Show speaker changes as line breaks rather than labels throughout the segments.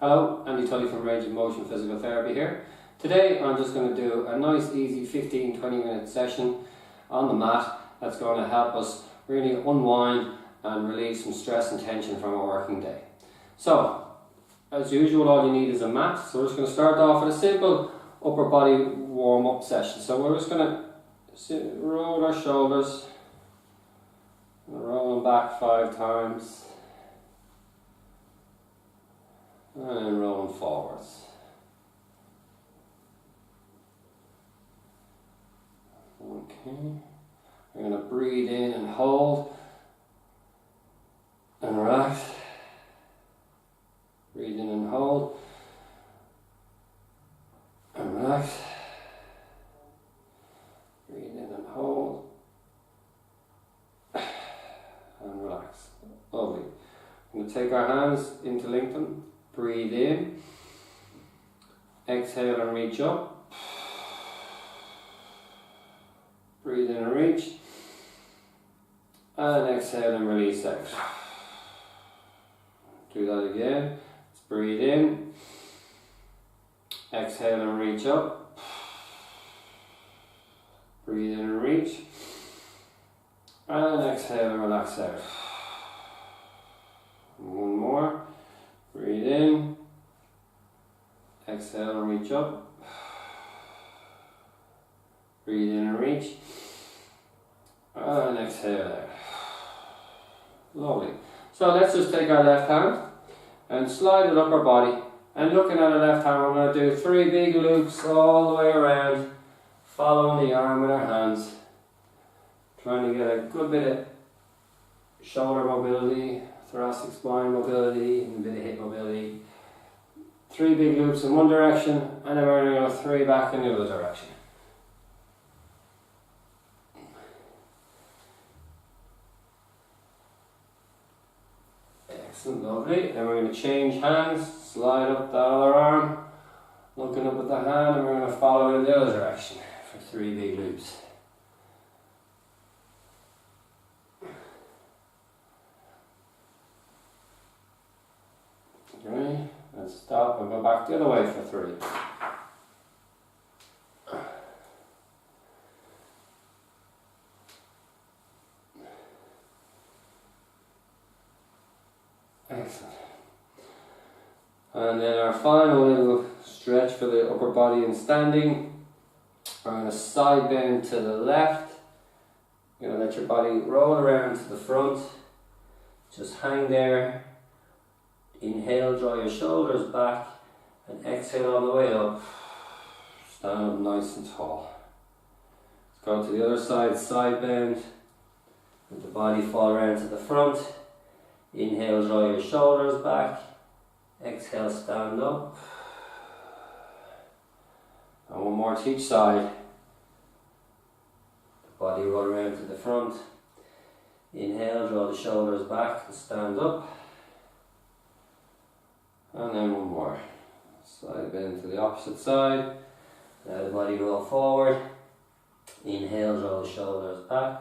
Hello, Andy Tully from Range of Motion Physical Therapy here. Today I'm just going to do a nice easy 15-20 minute session on the mat that's going to help us really unwind and release some stress and tension from a working day. So, as usual, all you need is a mat. So we're just going to start off with a simple upper body warm-up session. So we're just going to roll our shoulders, roll them back 5 times. And then rolling forwards. Okay. We're going to breathe in and hold. And relax. Breathe in and hold. And relax. Breathe in and hold. And relax. Lovely. We're going to take our hands, interlink them. Breathe in, exhale and reach up, breathe in and reach, and exhale and release out. Do that again. Let's breathe in, exhale and reach up, breathe in and reach, and exhale and relax out. One more. Breathe in, exhale and reach up, breathe in and reach, and exhale out. Lovely. So let's just take our left hand and slide it up our body, and looking at our left hand we're going to do 3 big loops all the way around, following the arm with our hands, trying to get a good bit of shoulder mobility, thoracic spine mobility, and a bit of hip mobility. 3 big loops in one direction, and then we're going to go 3 back in the other direction. Excellent, lovely. Then we're going to change hands, slide up the other arm, looking up at the hand, and we're going to follow in the other direction for 3 big loops. Okay, let's stop and go back the other way for 3. Excellent. And then our final little stretch for the upper body in standing. We're going to side bend to the left. You're going to let your body roll around to the front. Just hang there. Inhale, draw your shoulders back, and exhale on the way up. Stand up nice and tall. Let's go to the other side, side bend. Let the body fall around to the front. Inhale, draw your shoulders back. Exhale, stand up. And one more to each side. The body roll around to the front. Inhale, draw the shoulders back and stand up. And then one more. Slide bend to the opposite side. Let the body roll forward. Inhale, draw the shoulders back.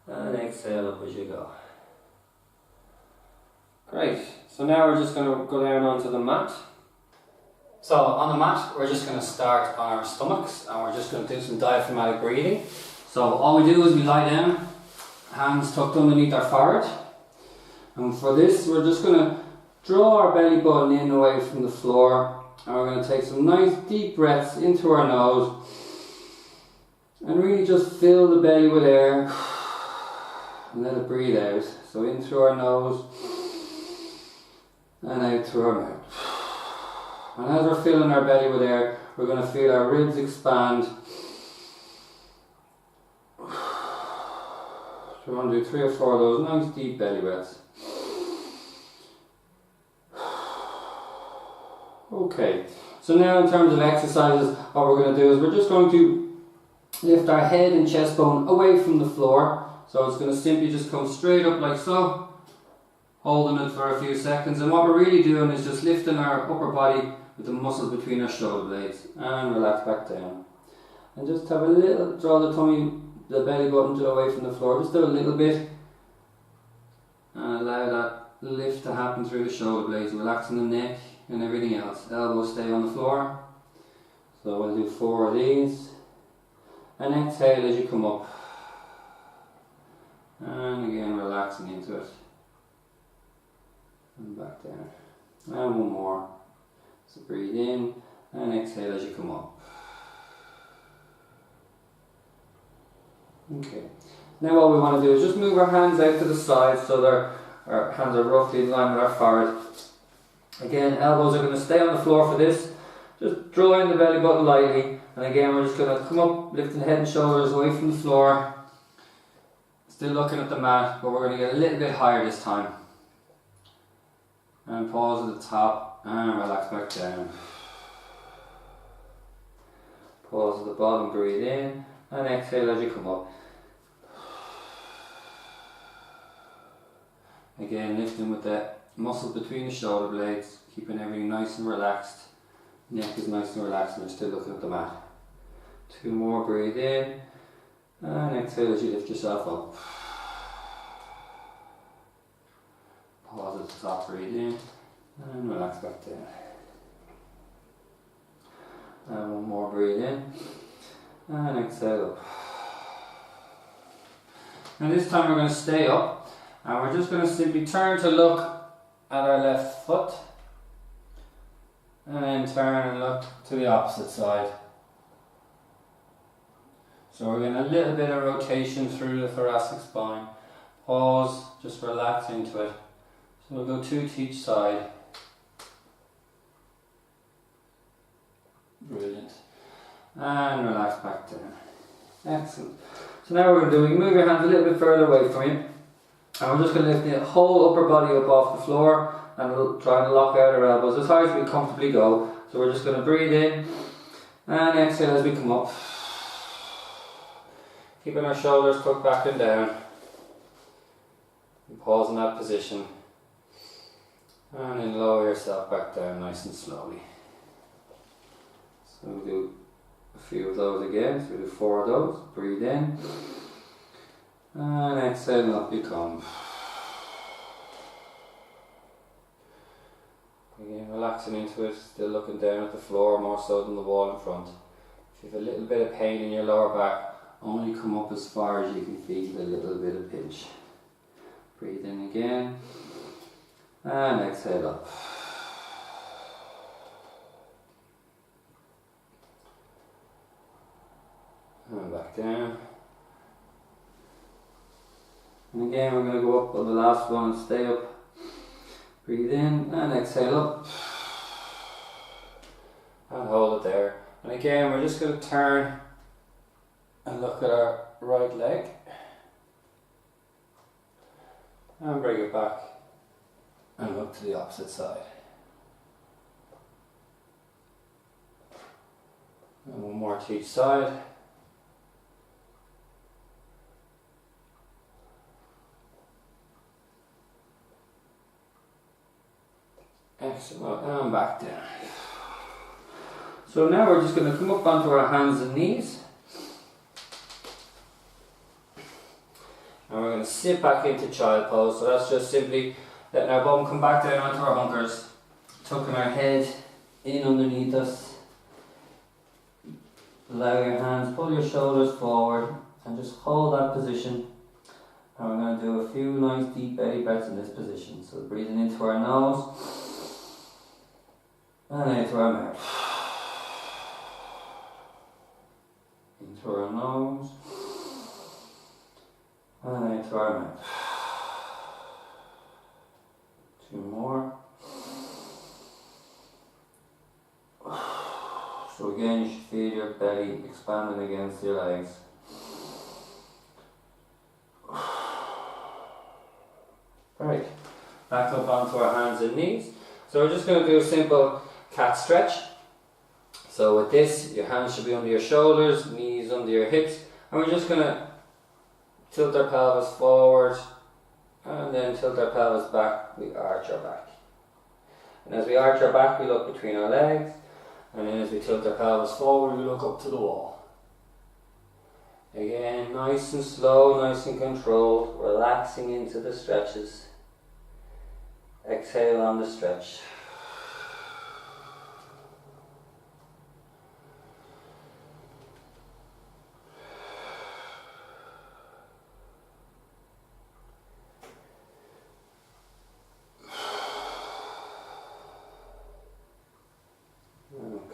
And exhale up as you go. Great. So now we're just going to go down onto the mat. So on the mat, we're just going to start on our stomachs. And we're just going to do some diaphragmatic breathing. So all we do is we lie down. Hands tucked underneath our forehead. And for this, we're just going to draw our belly button in away from the floor, and we're going to take some nice deep breaths into our nose and really just fill the belly with air and let it breathe out. So in through our nose and out through our mouth. And as we're filling our belly with air, we're going to feel our ribs expand. So we're going to do 3 or 4 of those nice deep belly breaths. Okay, so now in terms of exercises, what we're going to do is we're just going to lift our head and chest bone away from the floor. So it's going to simply just come straight up like so, holding it for a few seconds. And what we're really doing is just lifting our upper body with the muscles between our shoulder blades, and relax back down. And just have a little, draw the tummy, the belly button away from the floor, just do a little bit. And allow that lift to happen through the shoulder blades, relaxing the neck, and everything else. Elbows stay on the floor. So we'll do 4 of these. And exhale as you come up. And again, relaxing into it. And back down. And one more. So breathe in and exhale as you come up. Okay. Now what we want to do is just move our hands out to the side so our hands are roughly in line with our forehead. Again, elbows are going to stay on the floor for this. Just drawing the belly button lightly. And again, we're just going to come up, lifting the head and shoulders away from the floor. Still looking at the mat, but we're going to get a little bit higher this time. And pause at the top and relax back down. Pause at the bottom, breathe in and exhale as you come up. Again, lifting with the muscles between the shoulder blades, keeping everything nice and relaxed. Neck is nice and relaxed and you're still looking at the mat. 2 more, breathe in and exhale as you lift yourself up. Pause at the top, breathe in and relax back down. And 1 more, breathe in and exhale up. And this time we're going to stay up and we're just going to simply turn to look at our left foot and then turn and look to the opposite side. So we're getting a little bit of rotation through the thoracic spine. Pause, just relax into it. So we'll go 2 to each side. Brilliant. And relax back down. Excellent. So now what we're going to do, we can move your hands a little bit further away from you. And we're just going to lift the whole upper body up off the floor and we'll try and lock out our elbows as high as we comfortably go. So we're just going to breathe in and exhale as we come up. Keeping our shoulders tucked back and down. And pause in that position. And then lower yourself back down nice and slowly. So we'll do a few of those again. So we'll do 4 of those. Breathe in. And exhale and up you come. Again, relaxing into it, still looking down at the floor more so than the wall in front. If you have a little bit of pain in your lower back, only come up as far as you can feel a little bit of pinch. Breathe in again. And exhale up. And back down. And again, we're going to go up on the last one and stay up. Breathe in and exhale up. And hold it there. And again, we're just going to turn and look at our right leg. And bring it back. And look to the opposite side. And 1 more to each side. Excellent, and back down. So now we're just going to come up onto our hands and knees. And we're going to sit back into child pose. So that's just simply letting our bum come back down onto our hunkers. Tucking our head in underneath us. Allow your hands, pull your shoulders forward and just hold that position. And we're going to do a few nice deep belly breaths in this position. So breathing into our nose and into our mouth. Into our nose and into our mouth. 2 more. So again, you should feel your belly expanding against your legs. Right, back up onto our hands and knees. So we're just going to do a simple cat stretch. So with this, your hands should be under your shoulders, knees under your hips, and we're just going to tilt our pelvis forward and then tilt our pelvis back. We arch our back. And as we arch our back, we look between our legs, and then as we tilt our pelvis forward, we look up to the wall. Again, nice and slow, nice and controlled, relaxing into the stretches. Exhale on the stretch.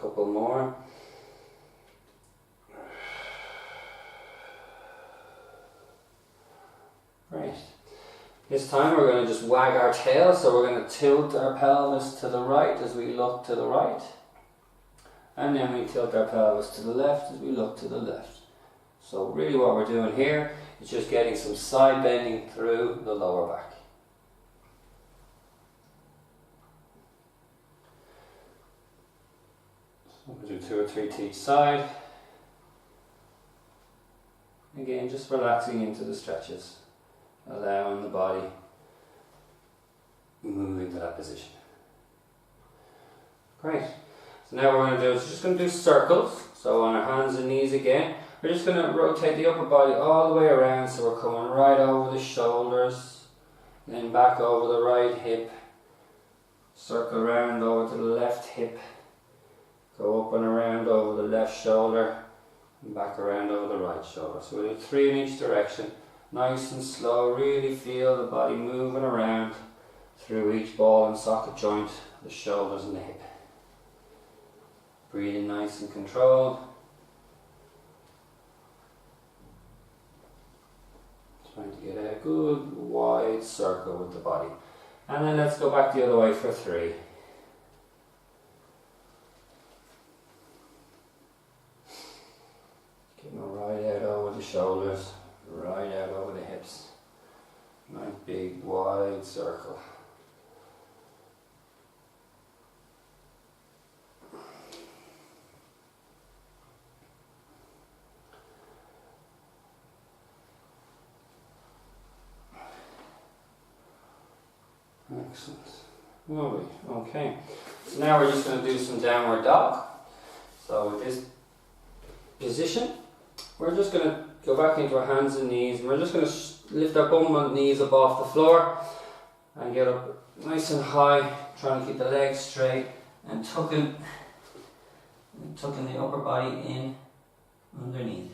couple more. Great. This time we're going to just wag our tail, so we're going to tilt our pelvis to the right as we look to the right. And then we tilt our pelvis to the left as we look to the left. So really what we're doing here is just getting some side bending through the lower back. So we'll do 2 or 3 to each side. Again, just relaxing into the stretches, allowing the body move into that position. Great. So now what we're going to do is just going to do circles. So on our hands and knees again, we're just going to rotate the upper body all the way around, so we're coming right over the shoulders, then back over the right hip, circle around over to the left hip, go up and around over the left shoulder, and back around over the right shoulder. So we'll do 3 in each direction, nice and slow. Really feel the body moving around through each ball and socket joint, the shoulders and the hip. Breathing nice and controlled. Trying to get a good wide circle with the body. And then let's go back the other way for 3. Getting right out over the shoulders, right out over the hips. Nice big wide circle. Excellent. Lovely. Okay. So now we're just going to do some downward dog. So with this position, we're just going to go back into our hands and knees, and we're just going to lift our bum and knees up off the floor and get up nice and high, trying to keep the legs straight and tucking the upper body in underneath.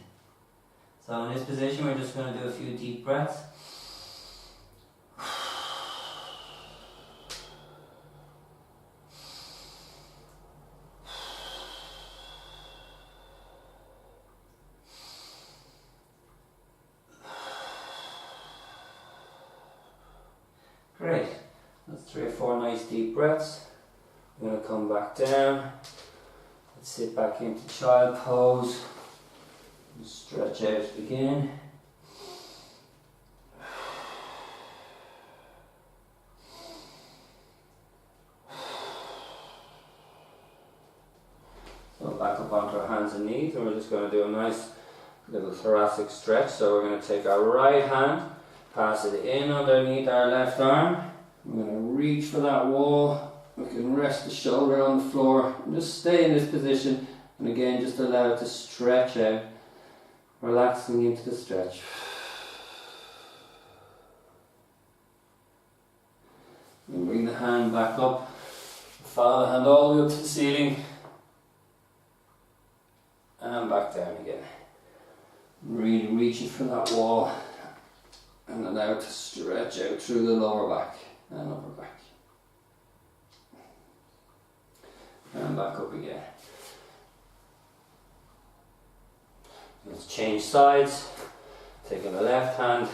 So in this position, we're just going to do a few deep breaths. Great. That's 3 or 4 nice deep breaths. I'm going to come back down. Let's sit back into child pose. And stretch out again. So back up onto our hands and knees, and we're just going to do a nice little thoracic stretch. So we're going to take our right hand, pass it in underneath our left arm. We're going to reach for that wall. We can rest the shoulder on the floor and just stay in this position, and again just allow it to stretch out, relaxing into the stretch. And bring the hand back up, follow the hand all the way up to the ceiling and back down again. Really reaching for that wall and allow it to stretch out through the lower back and upper back. And back up again. Let's change sides. Taking the left hand,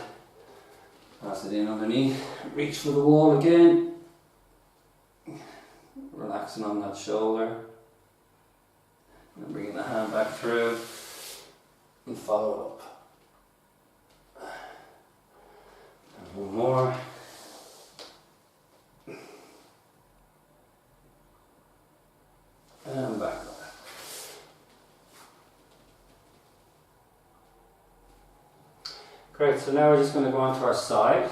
pass it in underneath, reach for the wall again. Relaxing on that shoulder. And bringing the hand back through and follow it up. And one more. And back up. Great, so now we're just going to go onto our side.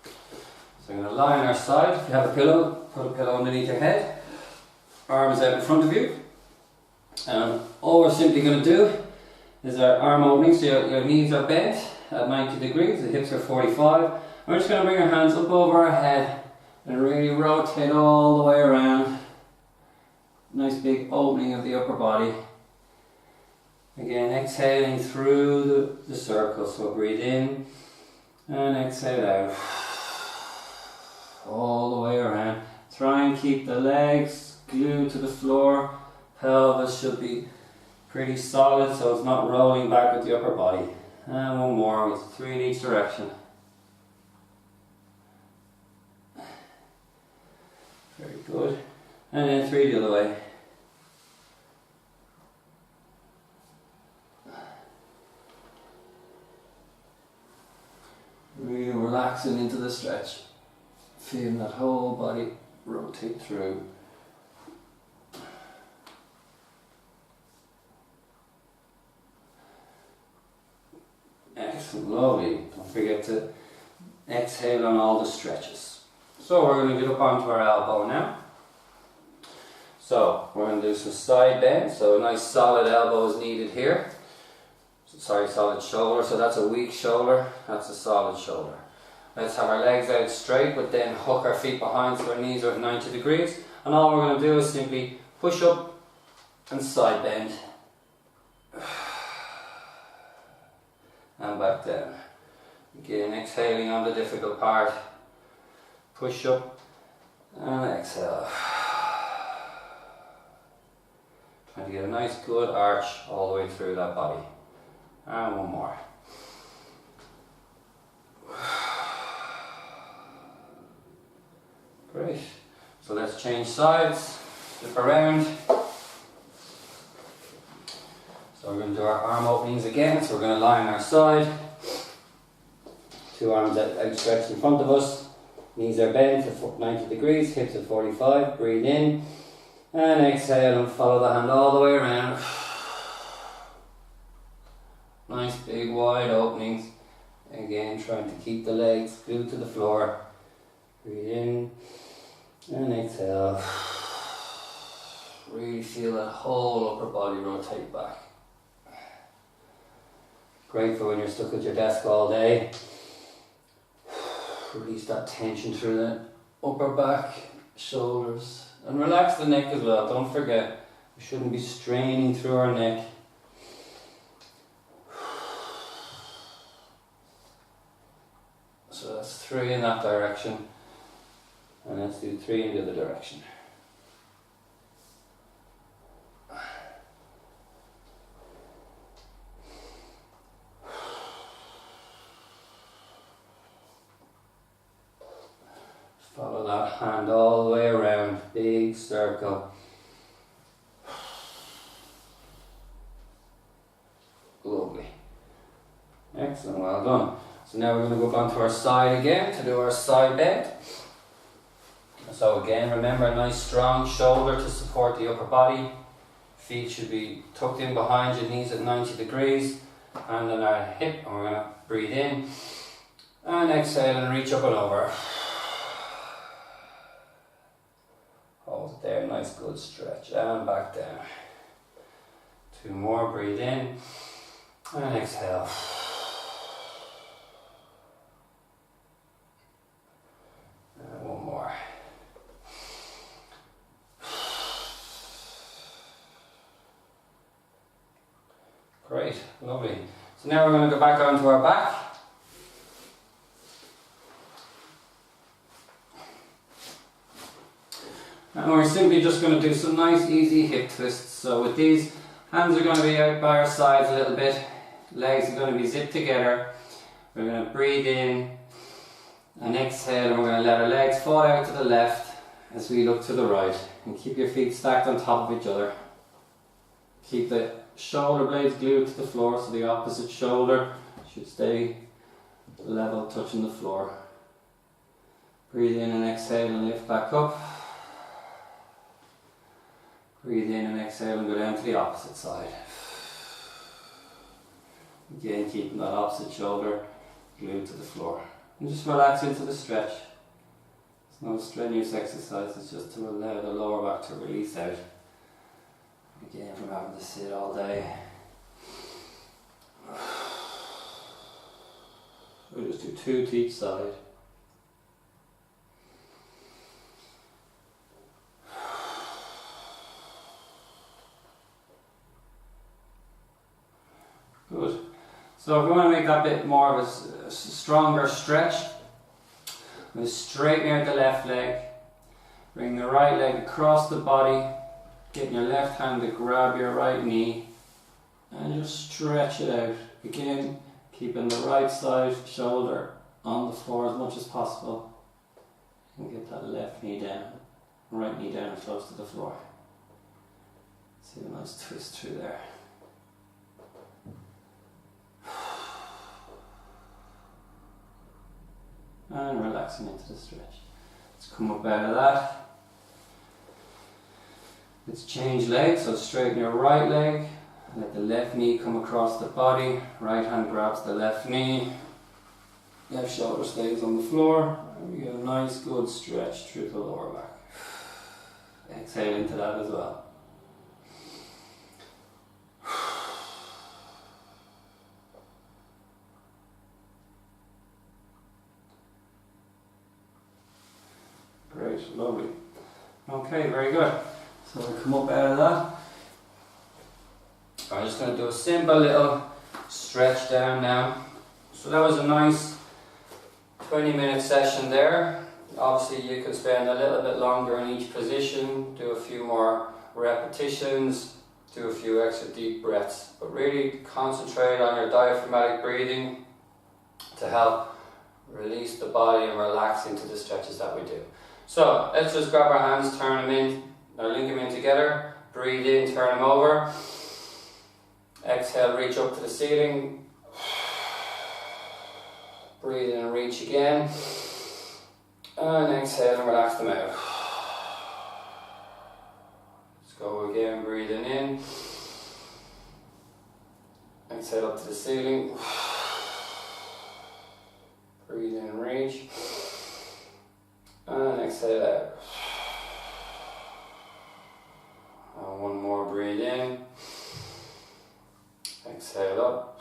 So I'm going to lie on our side. If you have a pillow, put a pillow underneath your head. Arms out in front of you. All we're simply going to do is our arm opening, so your knees are bent at 90 degrees, the hips are 45. We're just going to bring our hands up over our head and really rotate all the way around. Nice big opening of the upper body. Again, exhaling through the circle, so breathe in and exhale out. All the way around. Try and keep the legs glued to the floor. Pelvis should be pretty solid so it's not rolling back with the upper body. And one more with 3 in each direction. Very good. And then 3 the other way. Really relaxing into the stretch. Feeling that whole body rotate through. Excellent, lovely. Don't forget to exhale on all the stretches. So we're going to get up onto our elbow now. So we're going to do some side bend. So a nice solid elbow is needed here. Sorry, solid shoulder. So that's a weak shoulder. That's a solid shoulder. Let's have our legs out straight, but then hook our feet behind so our knees are at 90 degrees. And all we're going to do is simply push up and side bend. And back down. Again, exhaling on the difficult part. Push up and exhale. Trying to get a nice good arch all the way through that body. And one more. Great. So let's change sides. Flip around. So we're going to do our arm openings again. So we're going to lie on our side. 2 arms outstretched in front of us. Knees are bent to 90 degrees, hips at 45. Breathe in. And exhale and follow the hand all the way around. Nice big wide openings. Again, trying to keep the legs glued to the floor. Breathe in. And exhale. Really feel that whole upper body rotate back. Great for when you're stuck at your desk all day. Release that tension through the upper back, shoulders. And relax the neck as well. Don't forget, we shouldn't be straining through our neck. So that's 3 in that direction. And let's do 3 in the other direction. Follow that hand all the way around, big circle. Lovely. Excellent, well done. So now we're going to go onto our side again to do our side bend. So again, remember a nice strong shoulder to support the upper body. Feet should be tucked in behind your knees at 90 degrees. Hand on our hip, and we're going to breathe in. And exhale and reach up and over. Hold it there, nice good stretch. And back down. 2 more, breathe in. And exhale. And 1 more. Great, lovely. So now we're going to go back onto our back. And we're simply just going to do some nice easy hip twists. So with these, hands are going to be out by our sides a little bit. Legs are going to be zipped together. We're going to breathe in and exhale, and we're going to let our legs fall out to the left as we look to the right. And keep your feet stacked on top of each other. Keep the shoulder blades glued to the floor so the opposite shoulder should stay level, touching the floor. Breathe in and exhale and lift back up. Breathe in and exhale and go down to the opposite side. Again, keeping that opposite shoulder glued to the floor. And just relax into the stretch. It's no strenuous exercise, it's just to allow the lower back to release out. Again, from having to sit all day. We'll just do 2 to each side. Good. So if we want to make that bit more of a stronger stretch, we'll straighten out the left leg. Bring the right leg across the body, getting your left hand to grab your right knee and just stretch it out. Again, keeping the right side shoulder on the floor as much as possible. And get that left knee down, right knee down close to the floor. See a nice twist through there. And relaxing into the stretch. Let's come up out of that. Let's change legs, so straighten your right leg. Let the left knee come across the body. Right hand grabs the left knee. Left shoulder stays on the floor. And we get a nice good stretch through the lower back. Exhale into that as well. Great, lovely. Okay, very good. So we'll come up out of that. I'm just going to do a simple little stretch down now. So that was a nice 20-minute session there. Obviously you can spend a little bit longer in each position, do a few more repetitions, do a few extra deep breaths, but really concentrate on your diaphragmatic breathing to help release the body and relax into the stretches that we do. So let's just grab our hands, turn them in, or link them in together, breathe in, turn them over. Exhale, reach up to the ceiling. Breathe in and reach again. And exhale and relax them out. Let's go again, breathing in. Exhale up to the ceiling. Breathe in and reach. And exhale out. And one more, breathe in. Exhale up.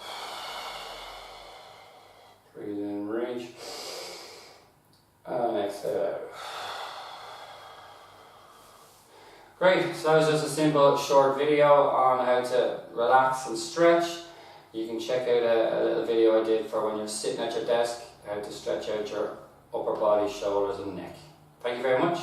Breathe in, reach. And exhale out. Great, so that was just a simple short video on how to relax and stretch. You can check out a little video I did for when you're sitting at your desk, how to stretch out your upper body, shoulders and neck. Thank you very much.